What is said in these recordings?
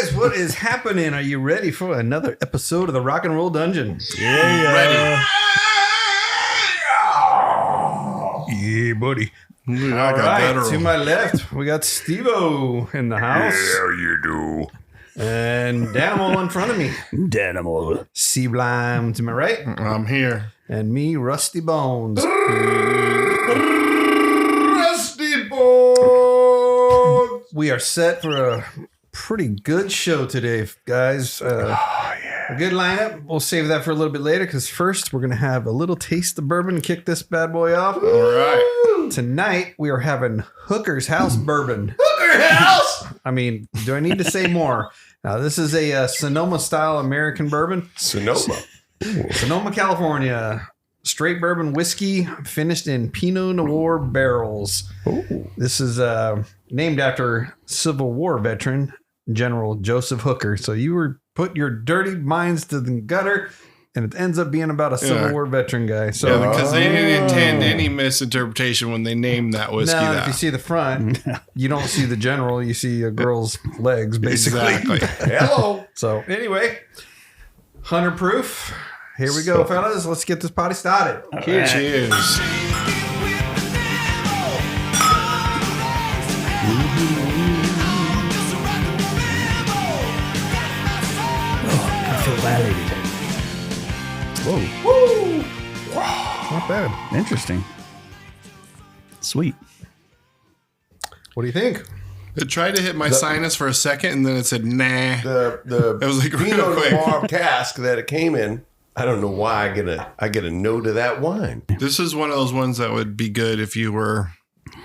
guys, what is happening? Are you ready for another episode of the Rock and Roll Dungeon? Yeah. Ready. Yeah, buddy. All right, to my left, we got Steve-O in the house. Yeah, you do. And Danimal in front of me. Danimal. Sublime to my right. I'm here. And me, Rusty Bones. Rusty Bones. We are set for a pretty good show today, guys. A good lineup. We'll save that for a little bit later because first we're going to have a little taste of bourbon and kick this bad boy off. All right. Tonight we are having Hooker's House bourbon. Hooker House. I mean, do I need to say more? Now, this is a Sonoma-style American bourbon. Sonoma, California. Straight bourbon whiskey finished in Pinot Noir barrels. Ooh. This is named after Civil War veteran General Joseph Hooker. So you were put your dirty minds to the gutter, and it ends up being about a Civil War veteran guy. So because they didn't intend any misinterpretation when they named that whiskey. now, that. if you see the front, you don't see the general. You see a girl's legs, basically. Exactly. Hello. So anyway, 100 proof. Here we go, fellas. Let's get this party started. Cheers. I feel violated. Whoa. Woo. Not bad. Interesting. Sweet. What do you think? It tried to hit my sinus for a second, and then it said, nah. The It was like real Pinot quick. Noir cask that it came in. I don't know why I get a note of that wine. This is one of those ones that would be good if you were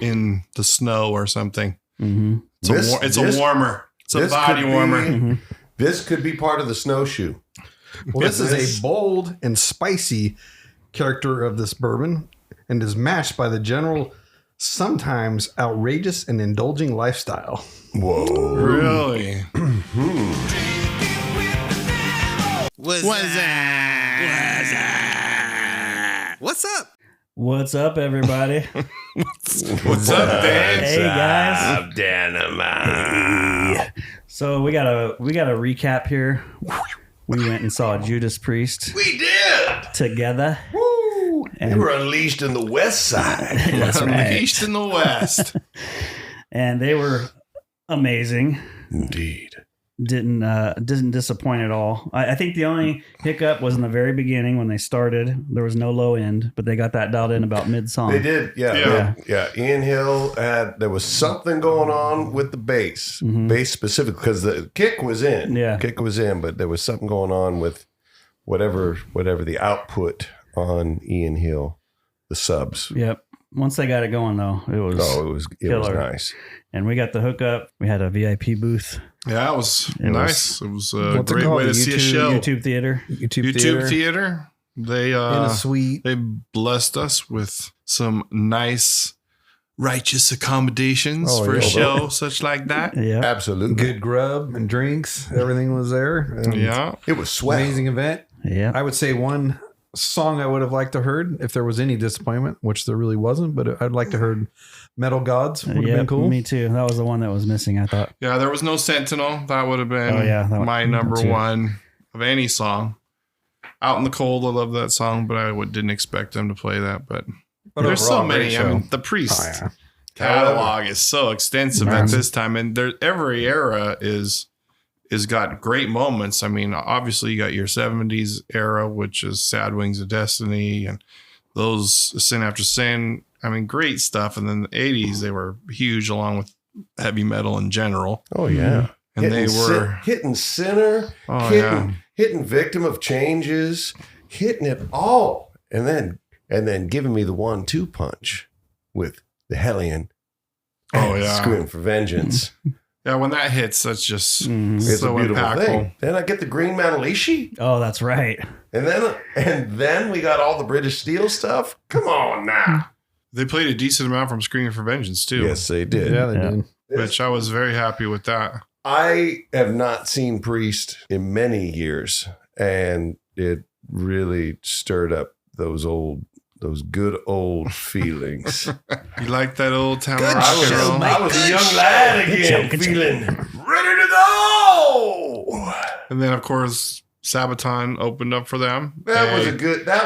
in the snow or something. Mm-hmm. It's a warmer. It's a body warmer. This could be part of the snowshoe. Well, this is a bold and spicy character of this bourbon and is matched by the general sometimes outrageous and indulging lifestyle. Whoa. Really? What's up? What's up, everybody? What's up, Dan? Hey, guys. Dynamite. So we got a recap here. We went and saw Judas Priest We did. together. Woo. And- You were unleashed in the West Side. That's right. East and the West. And they were amazing. Indeed. Didn't disappoint at all. I think the only hiccup was in the very beginning when they started. There was no low end, but they got that dialed in about mid-song. They did, yeah. Ian Hill there was something going on with the bass, bass specific, because the kick was in. Yeah. Kick was in, but there was something going on with whatever the output on Ian Hill, the subs. Yep. Once they got it going, though, it was it was killer. nice. And we got the hookup. We had a VIP booth. Yeah, it was nice. It was a What's it great called? way to The see a show. YouTube theater. YouTube Theater. They in a suite. they blessed us with some nice righteous accommodations for a show such like that. Yeah. Absolutely. Good grub and drinks. Everything was there. And Yeah. It was swell. Amazing event. Yeah. I would say one song I would have liked to heard if there was any disappointment, which there really wasn't, but I'd like to heard Metal Gods. Would have been cool. Me too. That was the one that was missing, I thought. Yeah, there was no Sentinel. That would have been that my one number too. one of any song. Out in the Cold, I love that song, but I didn't expect them to play that. But there's so overall, great many. show. I mean, the Priest Oh, yeah. catalog is so extensive at this time, and every era is got great moments. I mean, obviously you got your 70s era, which is Sad Wings of Destiny and those Sin After Sin. I mean, great stuff. And then the 80s, they were huge along with heavy metal in general. Oh, yeah. And they were hitting Sinner, Oh, hitting Victim of Changes, hitting it all. And then giving me the 1-2 punch with the Hellion. Oh, yeah. Screaming for Vengeance. Yeah, when that hits, that's just It's so a beautiful impactful. thing. Then I get the Green Manalishi. Oh, that's right. And then we got all the British Steel stuff. Come on now. They played a decent amount from Screaming for Vengeance, too. Yes, they did. Yeah, they did. Which I was very happy with that. I have not seen Priest in many years, and it really stirred up those good old feelings. You like that old town I rock and roll? was a young lad again, feeling ready to go. And then, of course, Sabaton opened up for them. That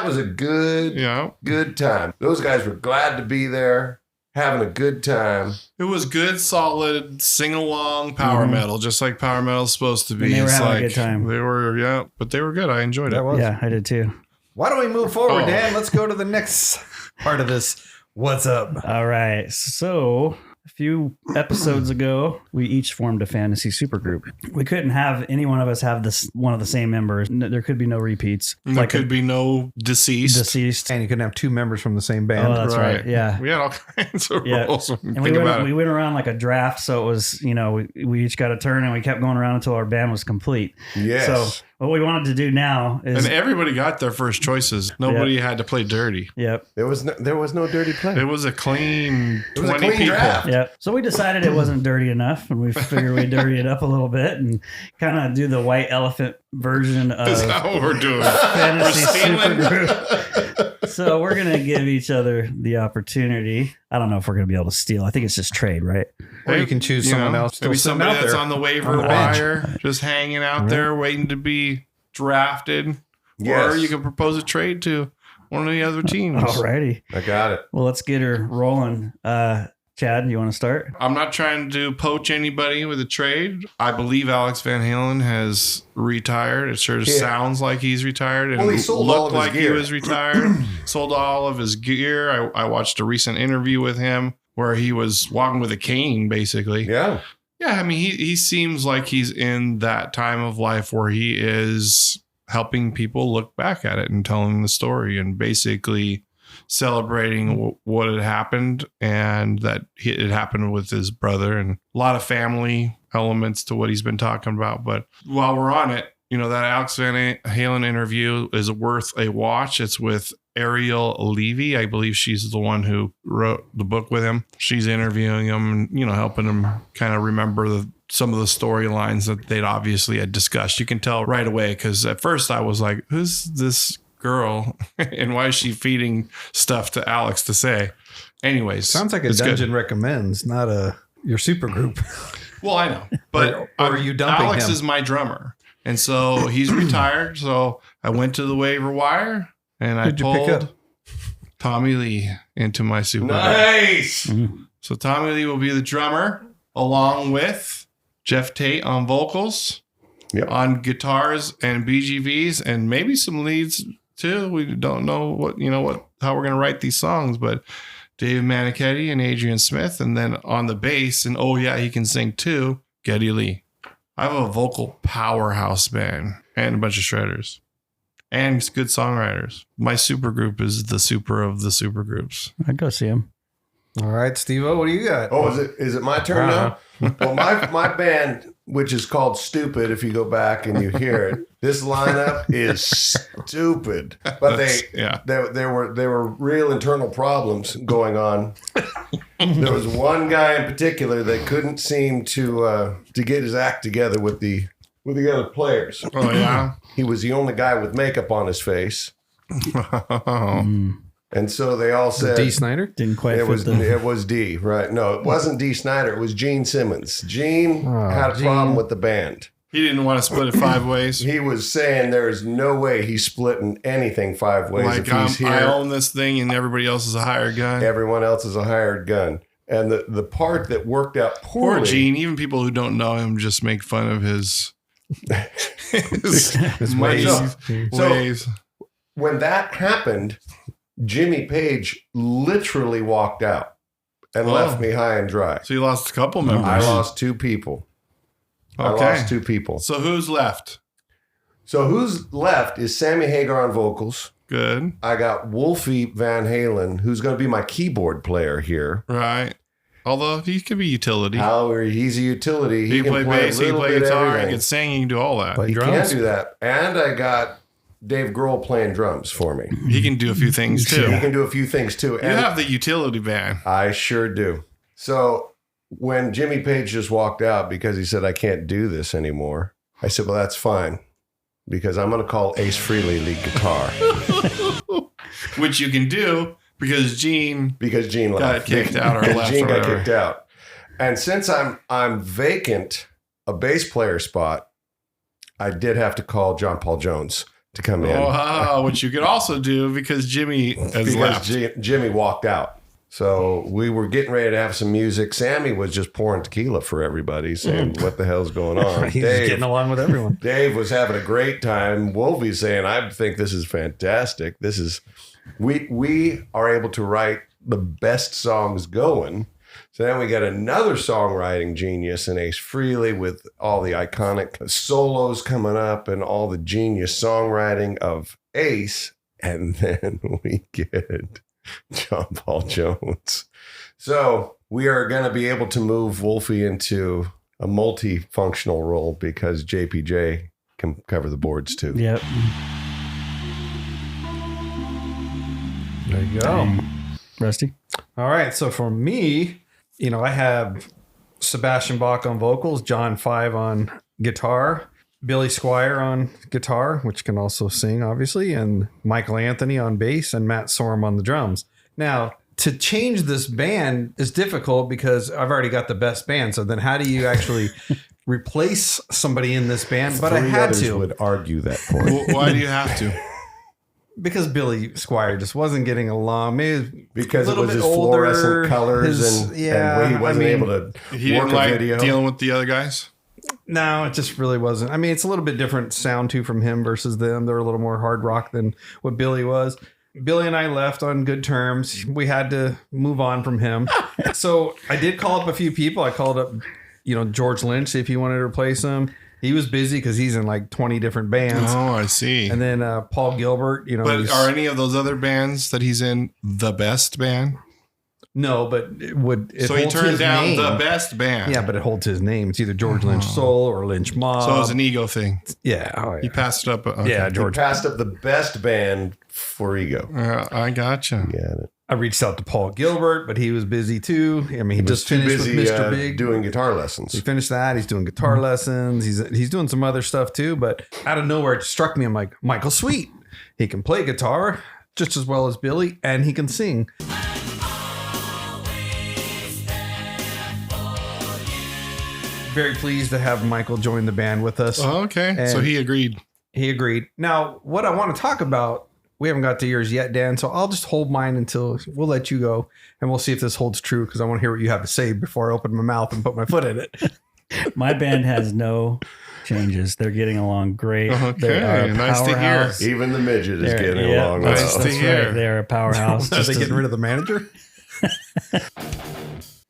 was a good Yeah. good time. Those guys were glad to be there, having a good time. It was good, solid, sing-along power metal, just like power metal is supposed to be. And they were It's having a like, good time. They were, but they were good. I enjoyed it. That was. Yeah, I did too. Why don't we move forward, Oh. Dan? Let's go to the next part of this. What's up? All right. So a few episodes ago, we each formed a fantasy supergroup. We couldn't have any one of us have this one of the same members. There could be no repeats. There could be no deceased. And you couldn't have two members from the same band. Oh, that's right. Yeah. We had all kinds of Yeah. roles. When you And think about we it. went around like a draft. So it was, we each got a turn and we kept going around until our band was complete. Yes. So what we wanted to do now is, And everybody got their first choices. Nobody had to play dirty. yep. There was no dirty play. It was a clean It was a 20 clean people. draft. Yep. So we decided it wasn't dirty enough, and we figured we'd dirty it up a little bit and kind of do the white elephant version of Is that what we're doing? fantasy We're stealing. supergroup. So we're gonna give each other the opportunity. I don't know if we're gonna be able to steal. I think it's just trade, right? Or you can choose someone else. Maybe still sitting somebody out that's there on the waiver on the bench. wire, just hanging out there waiting to be drafted. Yes. Or you can propose a trade to one of the other teams. Alrighty. I got it. Well, let's get her rolling. Chad, you want to start? I'm not trying to poach anybody with a trade. I believe Alex Van Halen has retired. It sure sounds like he's retired. And Well, he sold all looked of his like gear. he was retired. Sold all of his gear. I watched a recent interview with him where he was walking with a cane, basically. Yeah. Yeah, I mean, he seems like he's in that time of life where he is helping people look back at it and telling the story and basically celebrating what had happened and that it happened with his brother and a lot of family elements to what he's been talking about. But while we're on it, that Alex Van Halen interview is worth a watch. It's with Ariel Levy. I believe she's the one who wrote the book with him. She's interviewing him and, helping him kind of remember some of the storylines that they'd obviously had discussed. You can tell right away because at first I was like, who's this girl and why is she feeding stuff to Alex to say? Anyways. Sounds like a it's good. Dungeon Recommends, not your super group. Well, I know, but Or are you dumping Alex him? is my drummer. And so he's retired. So I went to the waiver wire and I Who'd you pick pulled up? Tommy Lee into my super group. Nice. So Tommy Lee will be the drummer along with Jeff Tate on vocals, on guitars and BGVs, and maybe some leads too. We don't know how we're going to write these songs, but Dave Manichetti and Adrian Smith. And then on the bass, and he can sing too, Geddy Lee. I have a vocal powerhouse band and a bunch of shredders and good songwriters. My super group is the super of the supergroups. I'd go see him. All right, Steve-O, what do you got? Oh, is it my turn now? Well, my band, which is called Stupid, if you go back and you hear it, this lineup is stupid. But there were real internal problems going on. There was one guy in particular that couldn't seem to get his act together with the other players. Oh yeah. He was the only guy with makeup on his face. And so they all said D. Snyder? Didn't quite it fit was D, right? No, it wasn't D. Snyder. It was Gene Simmons. Gene had a Gene. problem with the band. He didn't want to split it 5 ways. He was saying there is no way he's splitting anything 5 ways. Like if he's here, I own this thing and everybody else is a hired guy. everyone else is a hired gun. And the part that worked out poorly. Poor Gene. Even people who don't know him just make fun of his money ways. When that happened, Jimmy Page literally walked out and left me high and dry. So you lost a couple members. I lost 2 people. I Okay. lost 2 people. So who's left? So who's left is Sammy Hagar on vocals. Good. I got Wolfie Van Halen, who's going to be my keyboard player here. Right. Although he could be utility. However, he's a utility. He can play bass, he can play guitar, he everything. can sing, he can do all that. Play He drums. can do that. And I got Dave Grohl playing drums for me. He can do a few things too. He can do a few things too. You And have the utility band. I sure do. So when Jimmy Page just walked out because he said, I can't do this anymore, I said, well, that's fine. Because I'm going to call Ace Frehley lead guitar. Which you can do because Gene Because Gene got left. kicked out or Because left Gene or got whatever. kicked out. And since I'm vacant a bass player spot, I did have to call John Paul Jones to come in. Oh, which you could also do because Jimmy has left. Jimmy walked out. So we were getting ready to have some music. Sammy was just pouring tequila for everybody, saying, what the hell's going on? He's getting along with everyone. Dave was having a great time. Wolfie's saying, I think this is fantastic. This is, we are able to write the best songs going. So then we got another songwriting genius in Ace Frehley with all the iconic solos coming up and all the genius songwriting of Ace. And then we get John Paul Jones. So we are going to be able to move Wolfie into a multifunctional role because JPJ can cover the boards too. Yep. There you go. Rusty? All right. So for me, I have Sebastian Bach on vocals, John Five on guitar, Billy Squire on guitar, which can also sing, obviously, and Michael Anthony on bass and Matt Sorum on the drums. Now, to change this band is difficult because I've already got the best band. So then how do you actually replace somebody in this band? But I had to. Would argue that point. Why do you have to? Because Billy Squire just wasn't getting along. Maybe because it was his fluorescent colors and he wasn't able to he work didn't like a video. dealing with the other guys? No, it just really wasn't. I mean, it's a little bit different sound too from him versus them. They're a little more hard rock than what Billy was. Billy and I left on good terms. We had to move on from him. So I did call up a few people. I called up, George Lynch, see if he wanted to replace him. He was busy because he's in like 20 different bands. Oh, I see. And then Paul Gilbert, But are any of those other bands that he's in the best band? No, but it so he holds turned his down name. the best band. Yeah, but it holds his name. It's either George Lynch Soul or Lynch Mob. So it was an ego thing. Yeah. Oh, yeah. He passed it up. Okay. Yeah, George passed up the best band for ego. I gotcha. Yeah. I reached out to Paul Gilbert, but he was busy too. I mean, he just finished with Mr. Big doing guitar lessons. He finished that. He's doing guitar lessons. He's doing some other stuff too. But out of nowhere, it struck me. I'm like, Michael Sweet. He can play guitar just as well as Billy, and he can sing. Very pleased to have Michael join the band with us. Oh, okay. And so he agreed. He agreed. Now, what I want to talk about, we haven't got to yours yet, Dan, so I'll just hold mine until we'll let you go, and we'll see if this holds true because I want to hear what you have to say before I open my mouth and put my foot in it. My band has no changes. They're getting along great. Okay, nice to hear. Even the midget is getting along well. Nice to hear. Right. They're a powerhouse. Are they getting rid of the manager?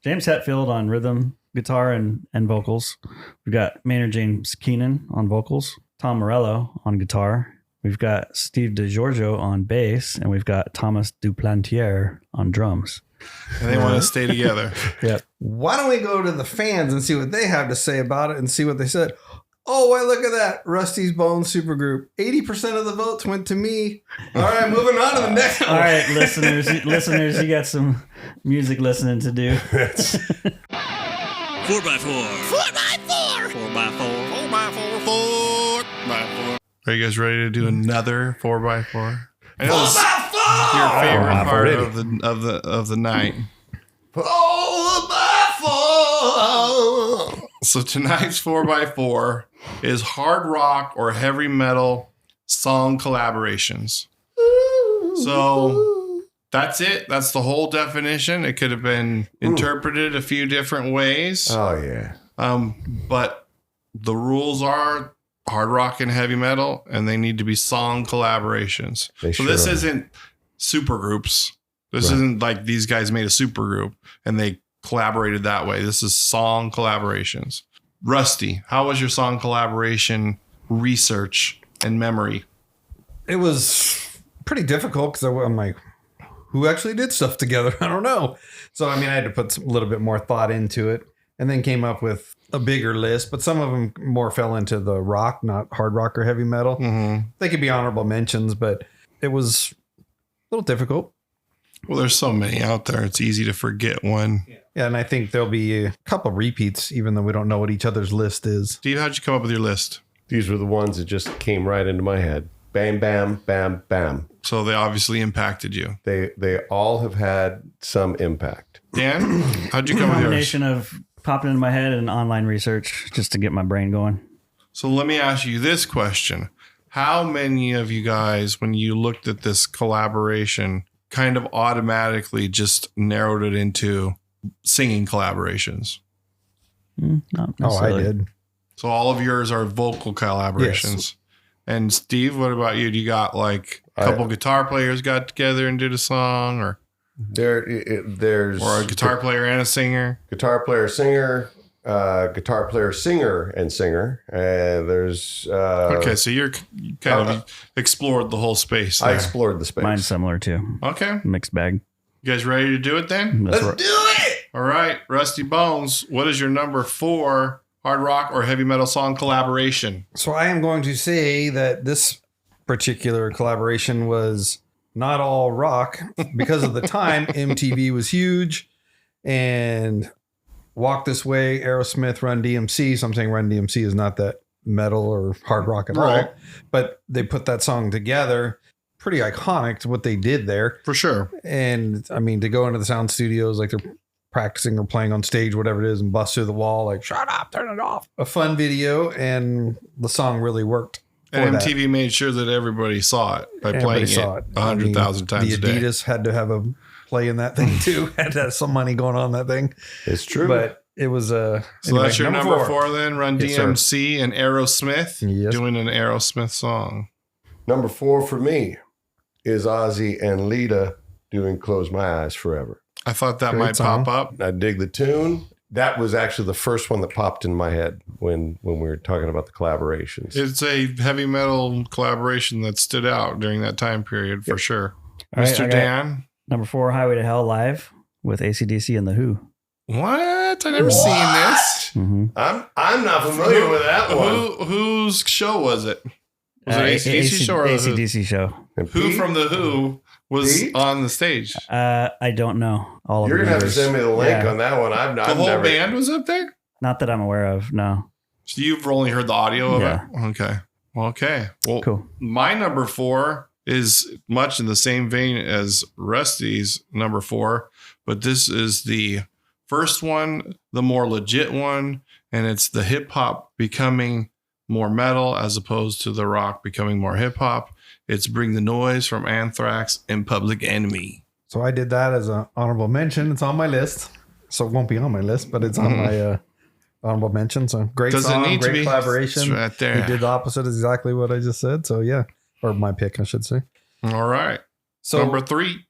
James Hetfield on rhythm, guitar, and vocals. We've got Maynard James Keenan on vocals, Tom Morello on guitar. We've got Steve DiGiorgio on bass, and we've got Thomas Duplantier on drums. And they want to stay together. Yep. Why don't we go to the fans and see what they have to say about it and see what they said? Oh, why, look at that. Rusty's Bones Supergroup. 80% of the votes went to me. All right, moving on to the next one. All right, listeners, you got some music listening to do. 4x4. 4x4. 4x4. 4x4. 4x4. Are you guys ready to do another 4x4? I know this is your favorite part of the night. 4x4. So tonight's 4x4 is hard rock or heavy metal song collaborations. So that's it. That's the whole definition. It could have been interpreted a few different ways. Oh, yeah. But the rules are hard rock and heavy metal, and they need to be song collaborations. So this isn't supergroups. This isn't like these guys made a supergroup and they collaborated that way. This is song collaborations. Rusty, how was your song collaboration research and memory? It was pretty difficult because I'm like, who actually did stuff together? I don't know. So, I mean, I had to put a little bit more thought into it and then came up with a bigger list, but some of them more fell into the rock, not hard rock or heavy metal. Mm-hmm. They could be honorable mentions, but it was a little difficult. Well, there's so many out there. It's easy to forget one. Yeah, and I think there'll be a couple repeats, even though we don't know what each other's list is. Steve, how'd you come up with your list? These were the ones that just came right into my head. Bam, bam, bam, bam. So they obviously impacted you. They all have had some impact. Dan, how'd you come up with yours? Combination of popping into my head and online research just to get my brain going. So let me ask you this question. How many of you guys, when you looked at this collaboration, kind of automatically just narrowed it into singing collaborations? Not Oh, I necessarily. did. So all of yours are vocal collaborations. Yes. And Steve, what about you? Do you got like a couple guitar players got together and did a song, or There's a guitar player and a singer? Guitar player, singer, guitar player, singer, and singer. And there's Okay, so you kind of explored the whole space there. I explored the space. Mine's similar too. Okay. Mixed bag. You guys ready to do it then? That's Let's right. do it. All right. Rusty Bones, what is your number 4 hard rock or heavy metal song collaboration? So I am going to say that this particular collaboration was not all rock because of the time. MTV was huge, and Walk This Way, Aerosmith, Run DMC. So I'm saying Run DMC is not that metal or hard rock at Right. all, but they put that song together. Pretty iconic to what they did there. For sure. And I mean, to go into the sound studios like they're practicing or playing on stage, whatever it is, and bust through the wall, like, shut up, turn it off. A fun video, and the song really worked. And for that. MTV made sure that everybody saw it by Everybody playing saw it it. 100,000 times the a day. Adidas had to have a play in that thing too. Had to have some money going on that thing. It's true. But it was So anyway, that's your number 4 then, Run Yes, sir. DMC and Aerosmith Yes. doing an Aerosmith song. Number 4 for me is Ozzy and Lita doing Close My Eyes Forever. I thought that Great might song. pop up. I dig the tune. That was actually the first one that popped in my head when we were talking about the collaborations. It's a heavy metal collaboration that stood out during that time period for sure. All right, Mr. I got Dan? Number 4, Highway to Hell live with AC/DC and the Who. What? I never seen this. Mm-hmm. I'm not familiar with that one. Whose show was it? Was it AC/DC show or the Who? AC/DC show. And Who Pete, from the Who was Pete? on the stage? I don't know all of you're the gonna have to members. send me the link Yeah. on that one. I've The whole never. band was up there? Not that I'm aware of. No. So you've only heard the audio of Yeah. it? Okay. Okay. Well, Cool. my number 4 is much in the same vein as Rusty's number 4, but this is the first one, the more legit one, and it's the hip hop becoming more metal as opposed to the rock becoming more hip hop. It's Bring the Noise from Anthrax and Public Enemy. So I did that as an honorable mention. It's on my list. So it won't be on my list, but it's on my honorable mention. So great Does it song, need to great be? collaboration. It's right there. He did the opposite of exactly what I just said. So yeah, or my pick, I should say. All right. So Number 3.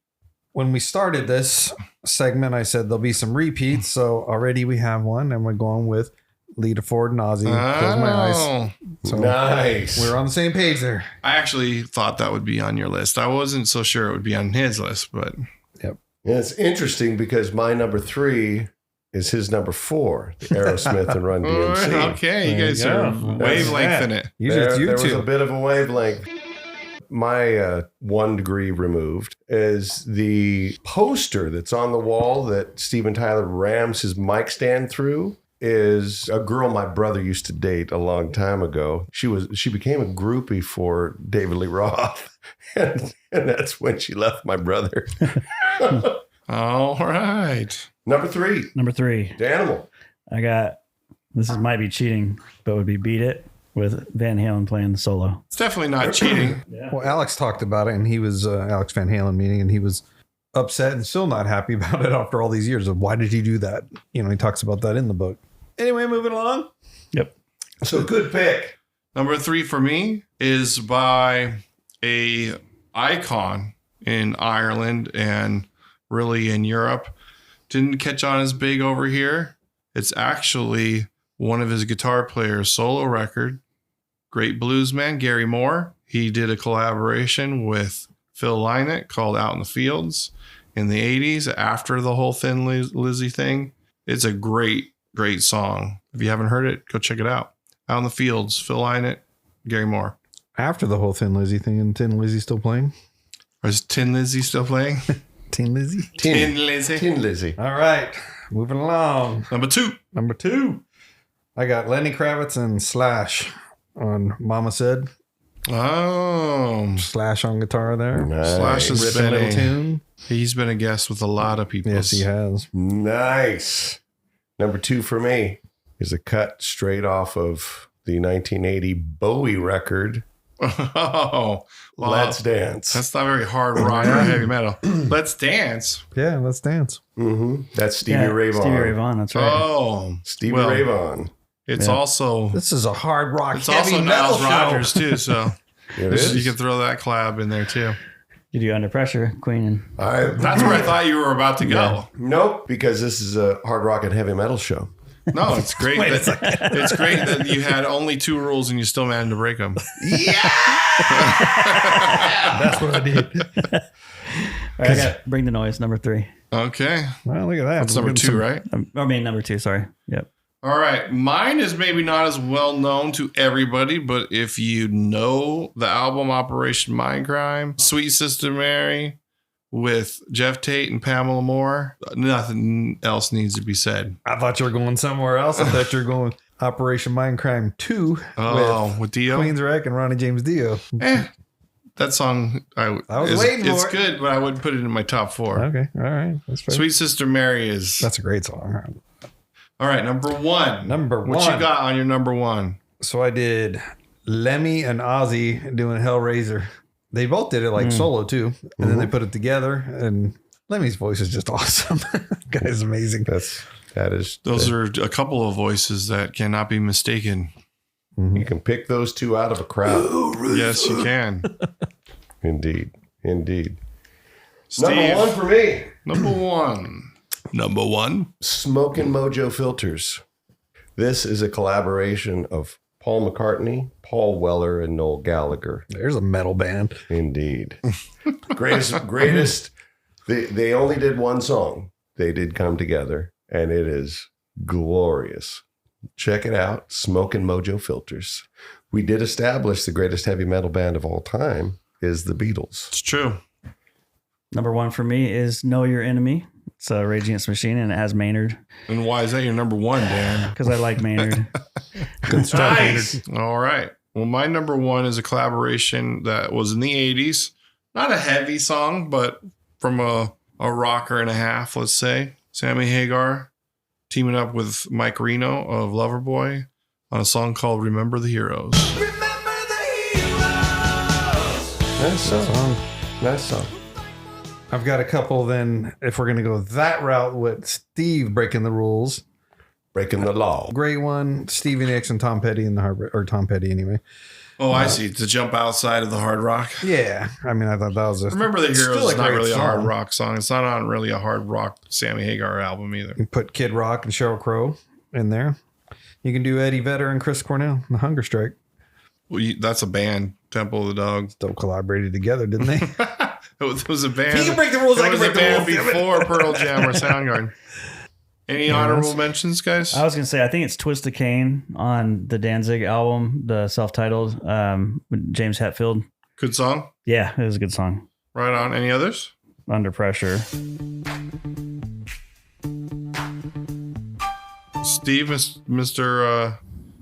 when we started this segment, I said there'll be some repeats. So already we have one, and we're going with Lita Ford and Ozzy. Close My Eyes. Oh. So Nice. we're on the same page there. I actually thought that would be on your list. I wasn't so sure it would be on his list, but Yeah, it's interesting because my number 3 is his number 4, the Aerosmith and Run DMC. okay, you There guys you are go. wavelength in it. Usually it's you there was two. a bit of a wavelength. My 1 degree removed is the poster that's on the wall that Steven Tyler rams his mic stand through. Is a girl my brother used to date a long time ago. She became a groupie for David Lee Roth, and that's when she left my brother. All right. Number 3, Number 3, the Animal. I got, might be cheating, but would be Beat It with Van Halen playing the solo. It's definitely not cheating. Well, Alex talked about it, and he was Alex Van Halen meeting, and he was upset and still not happy about it after all these years of why did he do that? You know, he talks about that in the book. Anyway, moving along. Yep. So good pick. Number 3 for me is by a icon in Ireland and really in Europe. Didn't catch on as big over here. It's actually one of his guitar players' solo record. Great blues man, Gary Moore. He did a collaboration with Phil Lynott called Out in the Fields in the 80s after the whole Thin Lizzy thing. It's a great song. If you haven't heard it, go check it out. Out in the Fields, Phil Lynott, Gary Moore. After the whole Thin Lizzy thing, and Tin Lizzy still playing? Or is Tin Lizzy still playing? Tin Lizzy? Tin Lizzy. Tin Lizzy. All right, moving along. Number 2. Number 2. I got Lenny Kravitz and Slash on Mama Said. Oh. Slash on guitar there. Nice. Slash has Ripping been little a, tune. he's been a guest with a lot of people. Yes, he has. Nice. Number 2 for me is a cut straight off of the 1980 Bowie record, Oh, well, Let's Dance. that's not very hard rock or heavy metal. Let's Dance. Yeah, let's dance. That's Stevie Ray Vaughan. Stevie Ray Vaughan, that's right. Oh, Stevie well, Ray Vaughan. It's also This is a hard rock, it's heavy also metal Niles show. Rodgers too. So It is. you can throw that collab in there too. You do Under Pressure, Queen, and That's where I thought you were about to go. Nope, because this is a hard rock and heavy metal show. No, it's great. It's great that you had only 2 rules and you still managed to break them. That's what I did. all right, I got Bring the Noise, number 3. Okay. Well, look at that. That's number 2, right? I mean, number 2, sorry. Yep. All right. Mine is maybe not as well known to everybody, but if you know the album Operation Mindcrime, Sweet Sister Mary with Jeff Tate and Pamela Moore, nothing else needs to be said. I thought you were going somewhere else. I thought you were going Operation Mindcrime 2 With Dio? Queensrÿche and Ronnie James Dio. That song, I was waiting for it's it. good, but I wouldn't put it in my top 4. Okay, all right. That's fair. Sweet Sister Mary is... That's a great song. All right, number 1. Number What one. you got on your number 1? So I did Lemmy and Ozzy doing Hellraiser. They both did it like solo too, and then they put it together. And Lemmy's voice is just awesome. Guy's amazing. Those are a couple of voices that cannot be mistaken. You can pick those two out of a crowd. Yes, you can. Indeed. Steve, Number 1 for me. Number one. Smokin' Mojo Filters. This is a collaboration of Paul McCartney, Paul Weller, and Noel Gallagher. There's a metal band. Indeed. Greatest. They only did one song. They did come together, and it is glorious. Check it out. Smokin' Mojo Filters. We did establish the greatest heavy metal band of all time is the Beatles. It's true. Number 1 for me is Know Your Enemy. It's a Rage Against the Machine, and it has Maynard. And why is that your number 1, Dan? Because I like Maynard. Good stuff, Nice. All right. Well, my number 1 is a collaboration that was in the 80s. Not a heavy song, but from a rocker and a half, let's say. Sammy Hagar teaming up with Mike Reno of Loverboy on a song called Remember the Heroes. Nice song. I've got a couple then, if we're going to go that route with Steve breaking the rules. Breaking the law. Great one. Stevie Nicks and Tom Petty in the or Tom Petty anyway. Oh, I see. To jump outside of the hard rock. Yeah. I mean, I thought that was Remember the Heroes still is not great really a hard song. rock song. It's not on really a hard rock Sammy Hagar album either. You put Kid Rock and Sheryl Crow in there. You can do Eddie Vedder and Chris Cornell, The Hunger Strike. Well, that's a band, Temple of the Dog. Still collaborated together, didn't they? It was a band. He can break the rules, It I can was a break the band rules, damn it. before Pearl Jam or Soundgarden. Any honorable mentions, guys? I was going to say, I think it's Twist of Cain on the Danzig album, the self-titled, with James Hetfield. Good song. Yeah, it was a good song. Right on. Any others? Under Pressure. Steve, Mr.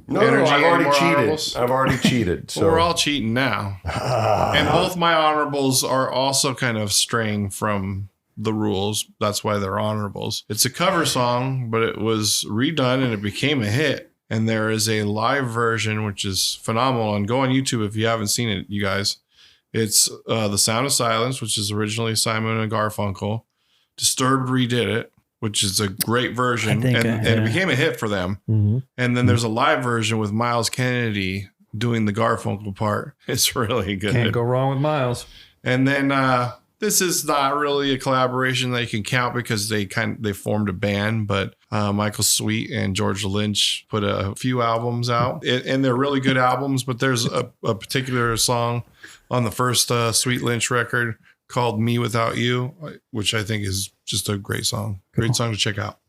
No, Energy I've and already more cheated. honorables? I've already cheated. So Well, we're all cheating now. And both my honorables are also kind of straying from the rules. That's why they're honorables. It's a cover song, but it was redone and it became a hit. And there is a live version, which is phenomenal. And go on YouTube if you haven't seen it, you guys. It's The Sound of Silence, which is originally Simon and Garfunkel. Disturbed redid it, which is a great version. I think, and it became a hit for them. Mm-hmm. And then there's a live version with Miles Kennedy doing the Garfunkel part. It's really good. Can't go wrong with Miles. And then this is not really a collaboration that you can count because they formed a band, but Michael Sweet and George Lynch put a few albums out, and they're really good albums. But there's a particular song on the first Sweet Lynch record called "Me Without You," which I think is just a great song. Great song to check out.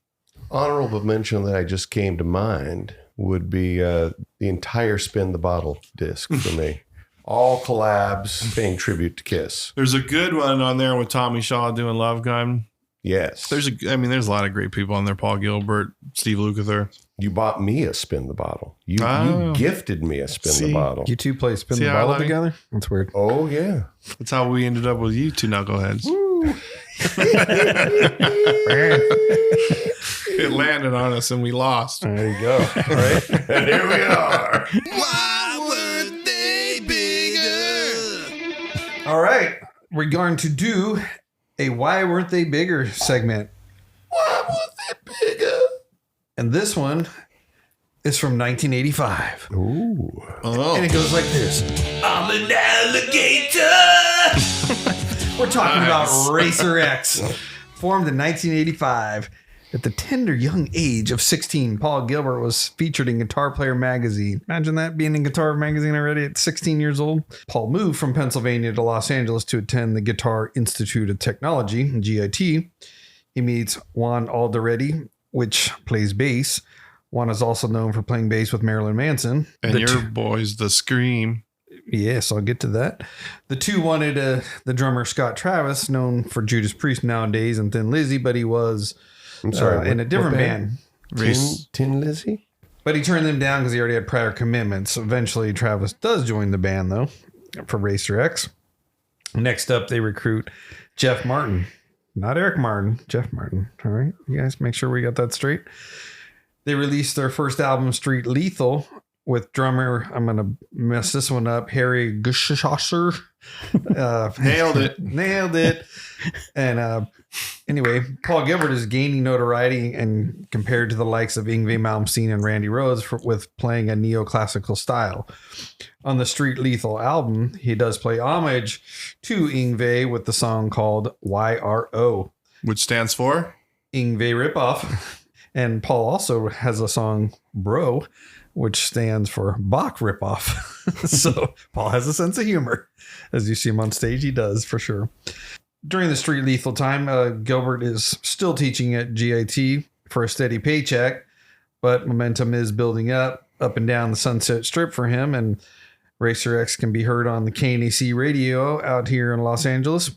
honorable mention that I just came to mind would be the entire Spin the Bottle disc for me. All collabs paying tribute to Kiss. There's a good one on there with Tommy Shaw doing Love Gun. Yes. There's a lot of great people on there. Paul Gilbert, Steve Lukather. You bought me a Spin the Bottle. You Oh. gifted me a Spin See? the Bottle. You two play Spin See the how I Bottle like it? together? That's weird. Oh, yeah. That's how we ended up with you two knuckleheads. It landed on us and we lost. There you go. Right? And here we are. Why weren't they bigger? All right. We're going to do a Why Weren't They Bigger segment. Why weren't they bigger? And this one is from 1985. Ooh. Oh. And it goes like this. I'm an alligator. We're talking about Racer X. Formed in 1985. At the tender young age of 16, Paul Gilbert was featured in Guitar Player magazine. Imagine that, being in Guitar magazine already at 16 years old. Paul moved from Pennsylvania to Los Angeles to attend the Guitar Institute of Technology, GIT. He meets Juan Alderete, which plays bass. Juan is also known for playing bass with Marilyn Manson. And your boys, The Scream. Yes, I'll get to that. The two wanted the drummer Scott Travis, known for Judas Priest nowadays and Thin Lizzy, but he was I'm sorry. in a different band. Tin Lizzy? But he turned them down because he already had prior commitments. Eventually, Travis does join the band, though, for Racer X. Next up, they recruit Jeff Martin. Not Eric Martin, Jeff Martin. All right, you guys make sure we got that straight. They released their first album, Street Lethal, with drummer, I'm going to mess this one up, Harry Gushasher. Nailed it. And anyway, Paul Gilbert is gaining notoriety and compared to the likes of Yngwie Malmsteen and Randy Rhoads with playing a neoclassical style. On the Street Lethal album, he does play homage to Yngwie with the song called YRO. Which stands for? Yngwie Ripoff. And Paul also has a song, Bro, which stands for Bach Ripoff. So Paul has a sense of humor. As you see him on stage, he does for sure. During the Street Lethal time, Gilbert is still teaching at GIT for a steady paycheck, but momentum is building up and down the Sunset Strip for him, and Racer X can be heard on the KNAC radio out here in Los Angeles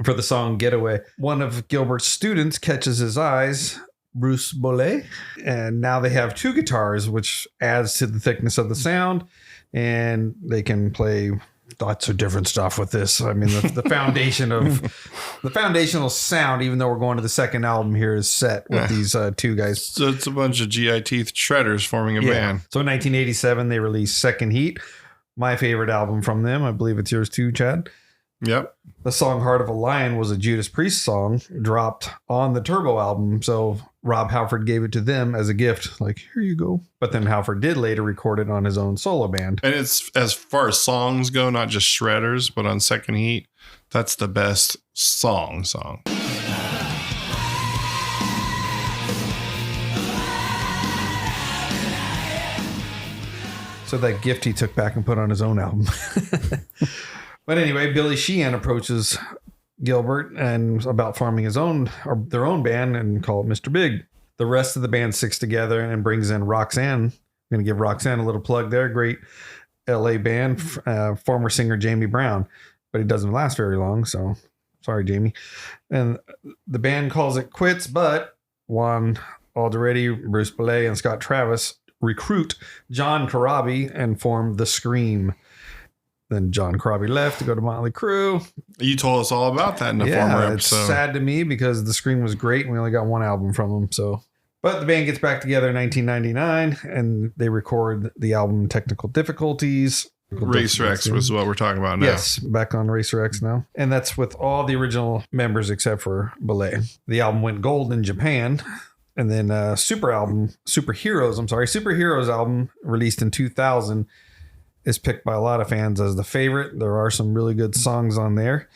for the song Getaway. One of Gilbert's students catches his eyes, Bruce Bolet, and now they have two guitars, which adds to the thickness of the sound, and they can play lots of different stuff with this. I mean, the foundation of the foundational sound, even though we're going to the second album here, is set with these two guys. So it's a bunch of GIT shredders forming a band. So in 1987, they released Second Heat, my favorite album from them. I believe it's yours too, Chad. Yep. The song Heart of a Lion was a Judas Priest song dropped on the Turbo album. So Rob Halford gave it to them as a gift. Like, here you go. But then Halford did later record it on his own solo band. And it's, as far as songs go, not just shredders, but on Second Heat, that's the best song. So that gift he took back and put on his own album. But anyway, Billy Sheehan approaches Gilbert and about forming his own or their own band and call it Mr. Big. The rest of the band sticks together and brings in Roxanne. I'm going to give Roxanne a little plug there. Great LA band, former singer Jamie Brown, but he doesn't last very long. So sorry, Jamie. And the band calls it quits, but Juan Alderete, Bruce Bolet, and Scott Travis recruit John Corabi and form The Scream. Then John Corabi left to go to Motley Crue. You told us all about that in the former episode. It's sad to me because The Scream was great and we only got one album from them. So, but the band gets back together in 1999 and they record the album Technical Difficulties. Racer X was what we're talking about now. Yes, back on Racer X now. And that's with all the original members except for Belay. The album went gold in Japan. And then Superheroes album released in 2000 is picked by a lot of fans as the favorite. There are some really good songs on there.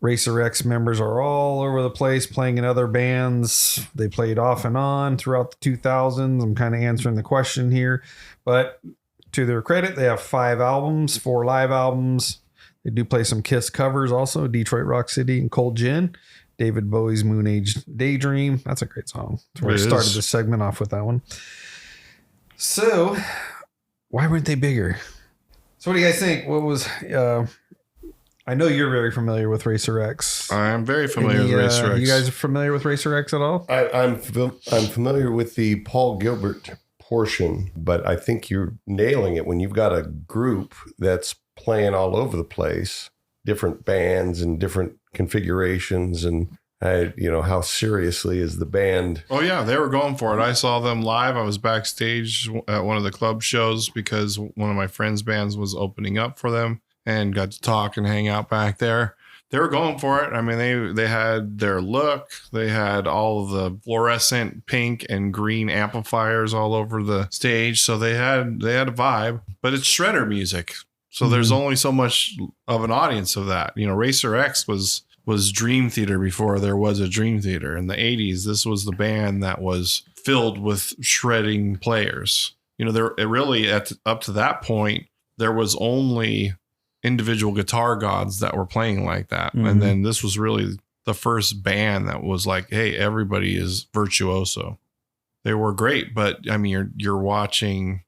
Racer X members are all over the place playing in other bands. They played off and on throughout the 2000s. I'm kind of answering the question here. But to their credit, they have 5 albums, 4 live albums. They do play some Kiss covers also, Detroit Rock City and Cold Gin. David Bowie's Moon Age Daydream. That's a great song. That's where I started this segment off with that one. So, why weren't they bigger? So what do you guys think? What was... I know you're very familiar with Racer X. I'm very familiar with Racer X. You guys are familiar with Racer X at all? I'm familiar with the Paul Gilbert portion, but I think you're nailing it when you've got a group that's playing all over the place, different bands and different configurations and how seriously is the band? Oh yeah, they were going for it. I saw them live. I was backstage at one of the club shows because one of my friends' bands was opening up for them, and got to talk and hang out back there. They were going for it. I mean, they had their look. They had all of the fluorescent pink and green amplifiers all over the stage. So they had a vibe, but it's shredder music. So there's only so much of an audience of that. Racer X was Dream Theater before there was a Dream Theater. In the 80s, this was the band that was filled with shredding players. It really up to that point, there was only individual guitar gods that were playing like that. And then this was really the first band that was like, hey, everybody is virtuoso. They were great, but I mean, you're watching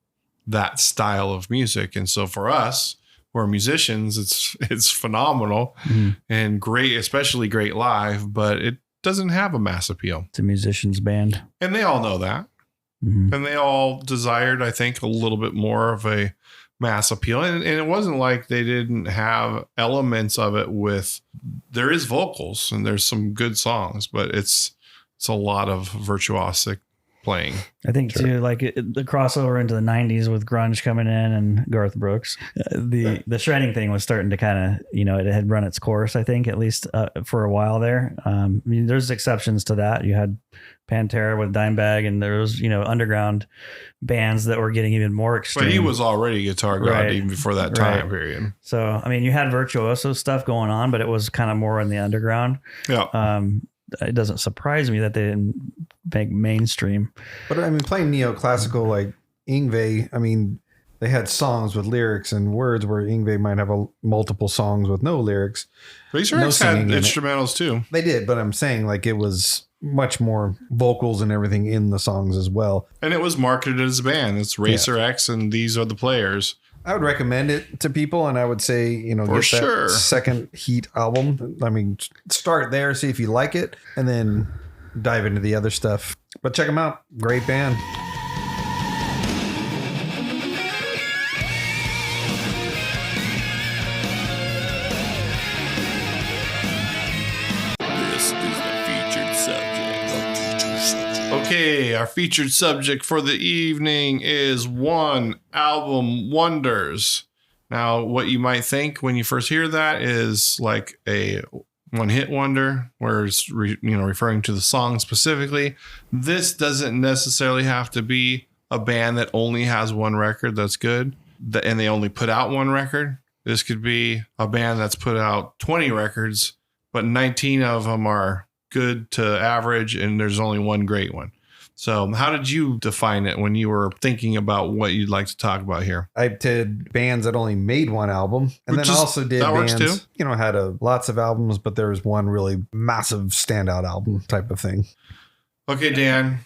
that style of music. And so for us, who are musicians, it's phenomenal and great, especially great live, but it doesn't have a mass appeal. It's a musician's band. And they all know that. And they all desired, I think, a little bit more of a mass appeal. And it wasn't like they didn't have elements of it there is vocals and there's some good songs, but it's a lot of virtuosic playing. I think too, like the crossover into the 90s with grunge coming in and Garth Brooks, the shredding thing was starting to kind of, it had run its course, I think, at least for a while there. I mean, there's exceptions to that. You had Pantera with Dimebag, and there was, underground bands that were getting even more extreme. But he was already a guitar god even before that time period. So, I mean, you had virtuoso stuff going on, but it was kind of more in the underground. Yeah. It doesn't surprise me that they didn't make mainstream. But I mean, playing neoclassical like Yngwie, I mean, they had songs with lyrics and words where Yngwie might have multiple songs with no lyrics. Racer X had instrumentals too. They did, but I'm saying like it was much more vocals and everything in the songs as well. And it was marketed as a band. It's Racer X and these are the players. I would recommend it to people, and I would say, get that Second Heat album. I mean, start there, see if you like it, and then dive into the other stuff. But check them out. Great band. Okay, our featured subject for the evening is One Album Wonders. Now, what you might think when you first hear that is like a one-hit wonder, where it's referring to the song specifically. This doesn't necessarily have to be a band that only has one record that's good, and they only put out one record. This could be a band that's put out 20 records, but 19 of them are good to average, and there's only one great one. So how did you define it when you were thinking about what you'd like to talk about here? I did bands that only made one album, and then also did bands, had lots of albums, but there was one really massive standout album type of thing. Okay, Dan,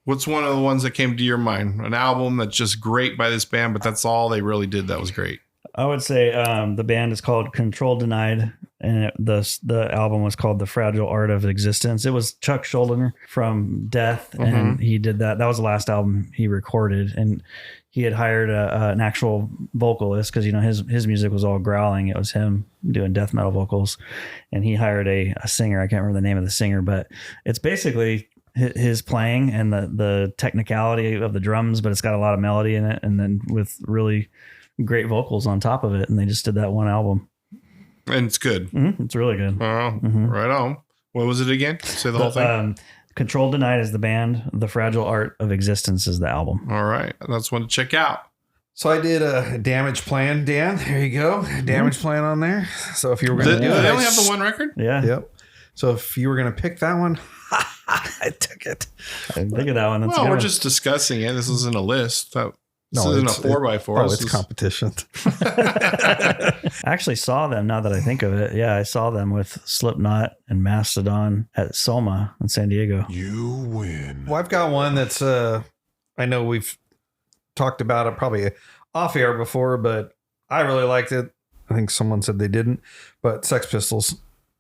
what's one of the ones that came to your mind? An album that's just great by this band, but that's all they really did that was great. I would say the band is called Control Denied, and the album was called The Fragile Art of Existence. It was Chuck Schuldiner from Death, and he did that. That was the last album he recorded, and he had hired an actual vocalist because his music was all growling. It was him doing death metal vocals, and he hired a singer. I can't remember the name of the singer, but it's basically his playing and the technicality of the drums, but it's got a lot of melody in it, and then with really great vocals on top of it, and they just did that one album. And it's good. It's really good. Right on. What was it again? Say the whole thing. Control Denied is the band. The Fragile Art of Existence is the album. All right. That's one to check out. So I did a Damage Plan, Dan. There you go. Damage Plan on there. So if you were going to do it. They only have the one record? Yeah. Yep. So if you were going to pick that one, I took it. I think of that one. Well, we're just discussing it. This isn't a list. This isn't a 4x4. Oh, it's competition. I actually saw them, now that I think of it. Yeah, I saw them with Slipknot and Mastodon at Soma in San Diego. You win. Well, I've got one that's, I know we've talked about it probably off air before, but I really liked it. I think someone said they didn't, but Sex Pistols.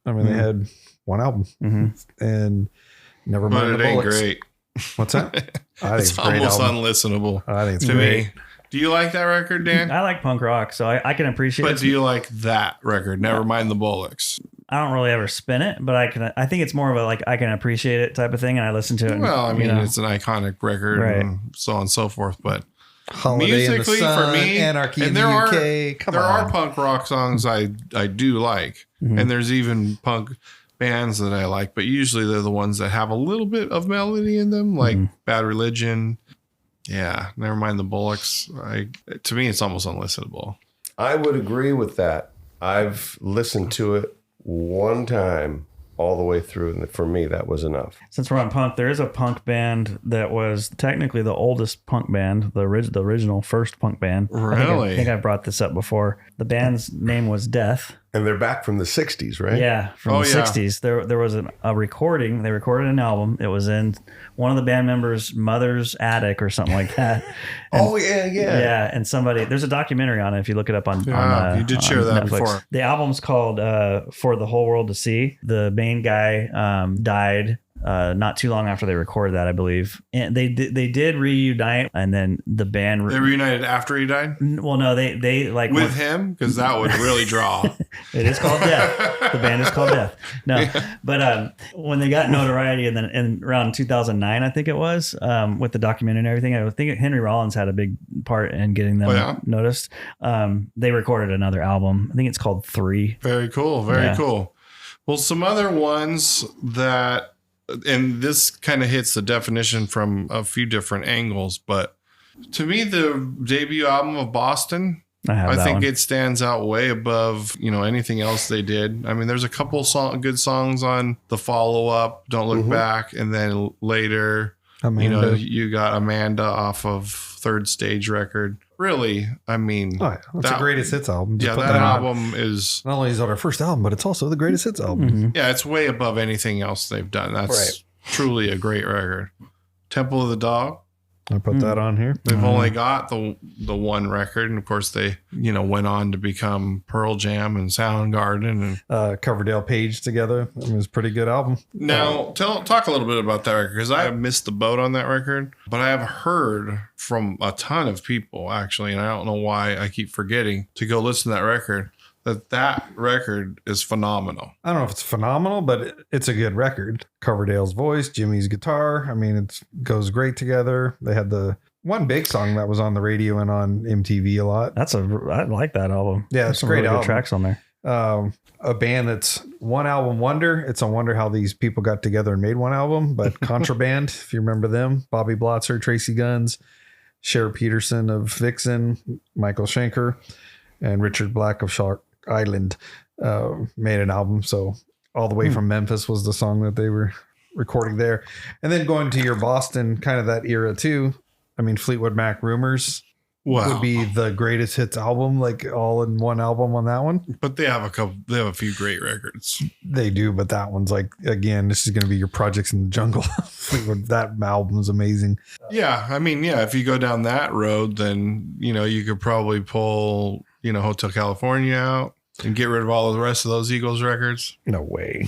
I mean, they had one album and never mind the bullets. Great. What's that? I think it's almost unlistenable. I think it's to great. Me. Do you like that record, Dan? I like punk rock, so I can appreciate it. But do you like that record? Never mind the Bullocks. I don't really ever spin it, but I think it's more of a like I can appreciate it type of thing, and I listen to it. Well, I mean, you know. it's an iconic record and so on and so forth, but Holiday musically in the Sun, for me, Anarchy and in the UK. There are punk rock songs I do like, and there's even punk bands that I like, but usually they're the ones that have a little bit of melody in them, like Bad Religion. Yeah, never mind the Bullocks. To me, it's almost unlistenable. I would agree with that. I've listened to it one time all the way through, and for me, that was enough. Since we're on punk, there is a punk band that was technically the oldest punk band, the original first punk band. Really? I think I brought this up before. The band's name was Death. And they're back from the 60s, right? Yeah, from the 60s. There was a recording. They recorded an album. It was in one of the band members' mother's attic or something like that. And, Yeah, and there's a documentary on it if you look it up on you did share that Netflix. before. The album's called For the Whole World to See. The main guy died not too long after they recorded that, I believe. And they did reunite, and then the band they reunited after he died. Well, no, they like with him, because that would really draw. It is called Death. The band is called Death. No, but when they got notoriety, and then in around 2009, I think it was, with the documentary and everything, I think Henry Rollins had a big part in getting them noticed. They recorded another album. I think it's called 3. Very cool. Very cool. Well, some other ones that, and this kind of hits the definition from a few different angles, but to me, the debut album of Boston, I think it stands out way above, anything else they did. I mean, there's a couple good songs on the follow-up, Don't Look Back, and then later, Amanda. you got Amanda off of Third Stage record. Really, I mean, that's the greatest hits album. Just that album is not only is it our first album, but it's also the greatest hits album. Yeah, it's way above anything else they've done. That's truly a great record. Temple of the Dog. I put that on here. They've only got the one record, and of course they went on to become Pearl Jam and Soundgarden and Coverdale Page together. It was a pretty good album. Now talk a little bit about that record, because I missed the boat on that record, but I have heard from a ton of people actually, and I don't know why I keep forgetting to go listen to that record, that record is phenomenal. I don't know if it's phenomenal, but it's a good record. Coverdale's voice, Jimmy's guitar. I mean, it goes great together. They had the one big song that was on the radio and on MTV a lot. I like that album. Yeah, it's a great really album. Good tracks on there. A band that's one album wonder. It's a wonder how these people got together and made one album. But Contraband, if you remember them, Bobby Blotzer, Tracy Guns, Cher Peterson of Vixen, Michael Schenker, and Richard Black of Shark Island made an album. So All the Way from Memphis was the song that they were recording there. And then going to your Boston, kind of that era too. I mean, Fleetwood Mac Rumors would be the greatest hits album, like all in one album on that one. But they have a few great records. They do, but that one's like, again, this is going to be your Projects in the Jungle. That album's amazing. Yeah, I mean, if you go down that road, then you could probably pull Hotel California out and get rid of all the rest of those Eagles records. No way.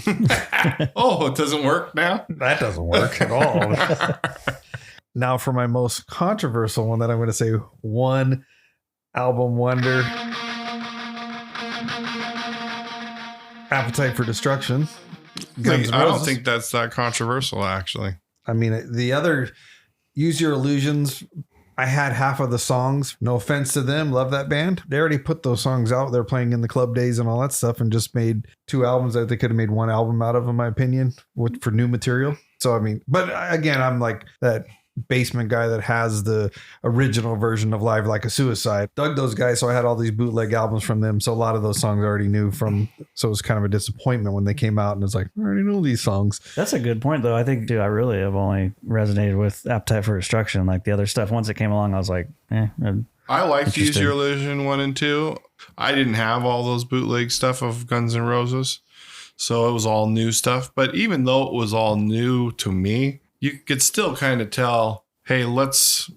Oh, it doesn't work now? That doesn't work at all. Now for my most controversial one that I'm going to say, one album wonder. Appetite for Destruction. I don't think that's that controversial, actually. I mean, the other, Use Your Illusions, I had half of the songs. No offense to them. Love that band. They already put those songs out. They're playing in the club days and all that stuff, and just made 2 albums that they could have made 1 album out of, in my opinion, for new material. So, I mean, but again, I'm like that basement guy that has the original version of Live Like a Suicide. Dug those guys, so I had all these bootleg albums from them. So a lot of those songs I already knew from. So it was kind of a disappointment when they came out, and it's like, I already know these songs. That's a good point, though. I think, I really have only resonated with Appetite for Destruction. Like the other stuff, once it came along, I was like, I liked Use Your Illusion 1 and 2. I didn't have all those bootleg stuff of Guns N' Roses, so it was all new stuff. But even though it was all new to me, you could still kind of tell, hey, let's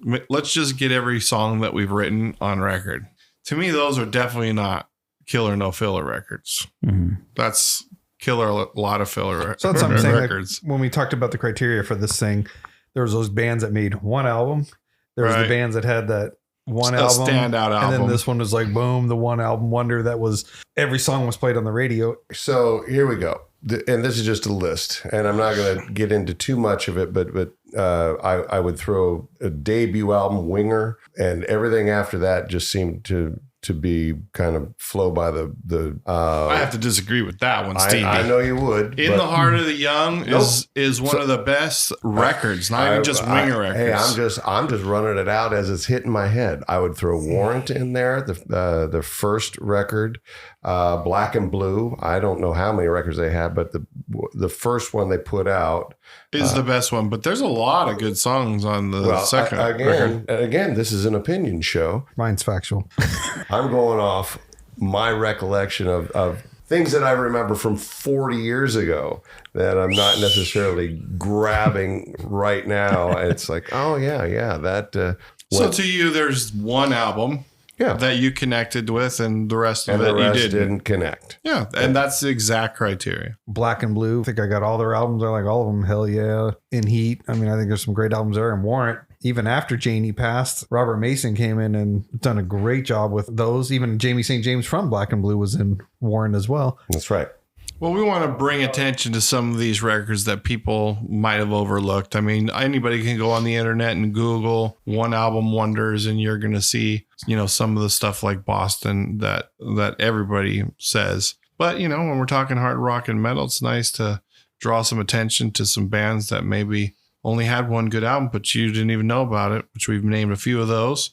just get every song that we've written on record. To me, those are definitely not killer no filler records. Mm-hmm. That's killer a lot of filler. So that's what I'm saying. Records. Like, when we talked about the criteria for this thing, there was those bands that made 1 album. There was the bands that had that one a album, standout album. And then this one was like, boom, the one album wonder that was every song was played on the radio. So here we go. And this is just a list, and I'm not going to get into too much of it, but I would throw a debut album, Winger, and everything after that just seemed to be kind of flow by the I have to disagree with that one, Stevie. I know you would. In the Heart of the Young is one of the best records, not even just Winger records. Hey, I'm just running it out as it's hitting my head. I would throw Warrant in there, the first record, Black and Blue. I don't know how many records they have, but the first one they put out is the best one. But there's a lot of good songs on the second record. Again, this is an opinion show. Mine's factual. I'm going off my recollection of things that I remember from 40 years ago that I'm not necessarily grabbing right now. It's like, oh yeah, that. So to you, there's one album that you connected with, and the rest of you didn't connect. Yeah, and that's the exact criteria. Black and Blue. I think I got all their albums. I like all of them. Hell yeah. In Heat. I mean, I think there's some great albums there. And Warrant. Even after Janie passed, Robert Mason came in and done a great job with those. Even Jamie St. James from Black and Blue was in Warrant as well. That's right. Well, we want to bring attention to some of these records that people might have overlooked. I mean, anybody can go on the internet and Google one album wonders, and you're going to see, some of the stuff like Boston that everybody says. But, when we're talking hard rock and metal, it's nice to draw some attention to some bands that maybe only had one good album, but you didn't even know about it, which we've named a few of those.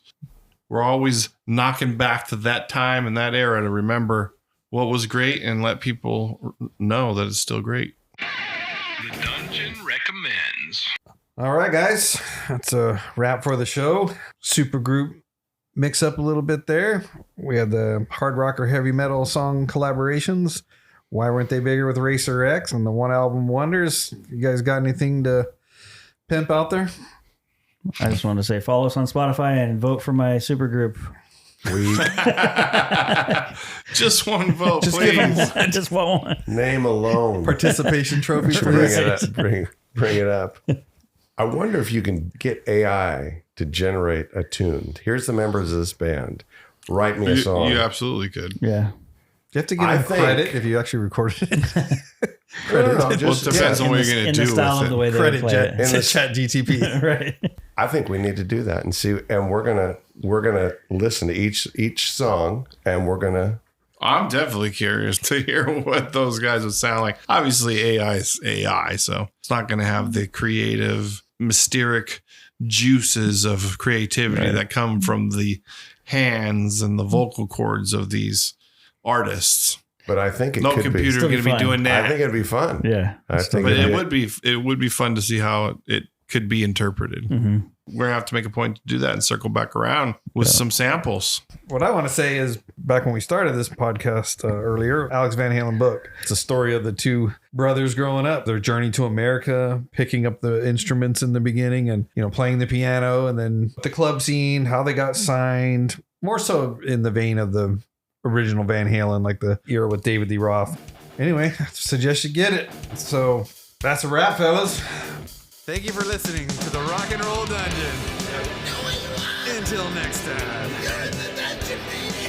We're always knocking back to that time and that era to remember what was great and let people know that it's still great. The Dungeon recommends. All right, guys. That's a wrap for the show. Supergroup mix up a little bit there. We had the hard rock or heavy metal song collaborations. Why weren't they bigger with Racer X and the one album wonders? You guys got anything to pimp out there? I just wanted to say follow us on Spotify and vote for my supergroup. Just one vote, just please. I just want one. Name alone. Participation trophy, Bring please. it up. Bring it up. I wonder if you can get AI to generate a tune. Here's the members of this band. Write me a song. You absolutely could. Yeah. You have to give them credit if you actually recorded it. No, it depends on what you're going to do in the style with of the it. way they Credit play jet, it. in the chat GTP. Right. I think we need to do that and see. And we're gonna listen to each song, and we're gonna. I'm definitely curious to hear what those guys would sound like. Obviously, AI is AI, so it's not going to have the creative, mysteric juices of creativity that come from the hands and the vocal cords of these artists. But I think no computer going to be doing that. I think it'd be fun. Yeah, but it would be fun to see how it could be interpreted. Mm-hmm. We're gonna have to make a point to do that and circle back around with some samples. What I want to say is, back when we started this podcast earlier, Alex Van Halen book. It's a story of the two brothers growing up, their journey to America, picking up the instruments in the beginning, and playing the piano, and then the club scene, how they got signed. More so in the vein of the original Van Halen, like the era with David Lee Roth. Anyway, I suggest you get it. So that's a wrap, fellas. Thank you for listening to the Rock and Roll Dungeon. Until next time. You're in the dungeon, baby.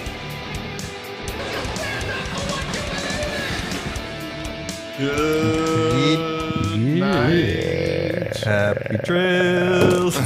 Good night. Happy trails.